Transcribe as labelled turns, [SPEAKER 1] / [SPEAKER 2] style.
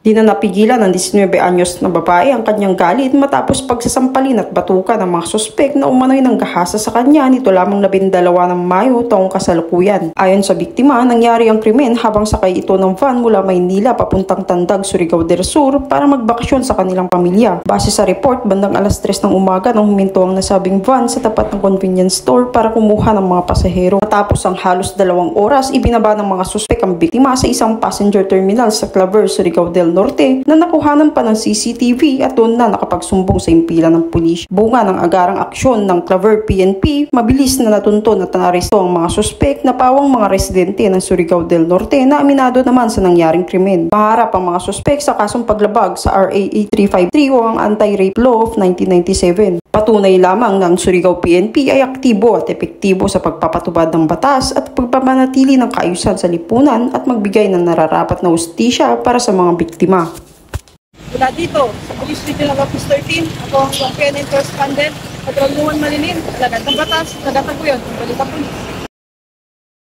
[SPEAKER 1] Di na napigilan ng 19 anyos na babae ang kanyang galit matapos pagsasampalin at batukan ng mga suspek na umano'y nanggahasa sa kanya nito lamang 12 ng Mayo taong kasalukuyan. Ayon sa biktima, nangyari ang krimen habang sakay ito ng van mula Maynila papuntang Tandag, Surigao del Sur para magbakasyon sa kanilang pamilya. Base sa report, bandang alas 3 ng umaga nang huminto ang nasabing van sa tapat ng convenience store para kumuha ng mga pasahero. Matapos ang halos 2 oras, ibinaba ng mga suspek ang biktima sa isang passenger terminal sa Claver, Surigao del Norte na nakuhanan pa ng CCTV at doon na nakapagsumbong sa impila ng pulis. Bunga ng agarang aksyon ng Claver PNP, mabilis na natunton at naaresto ang mga suspek na pawang mga residente ng Surigao del Norte na aminado naman sa nangyaring krimen. Maharap ang mga suspek sa kasong paglabag sa RA 8353 o ang Anti-Rape Law of 1997. Patunay lamang ng Surigao PNP ay aktibo at epektibo sa pagpapatubad ng batas at pagpapanatili ng kaayusan sa lipunan at magbigay ng nararapat na hustisya para sa mga biktima.
[SPEAKER 2] Mula dito, sa Police Regional Office 13, ako ang PNN Correspondent, Patrol Muhan Malinin, Lagat ng Batas, Lagat ng Kuyon, Balita Police.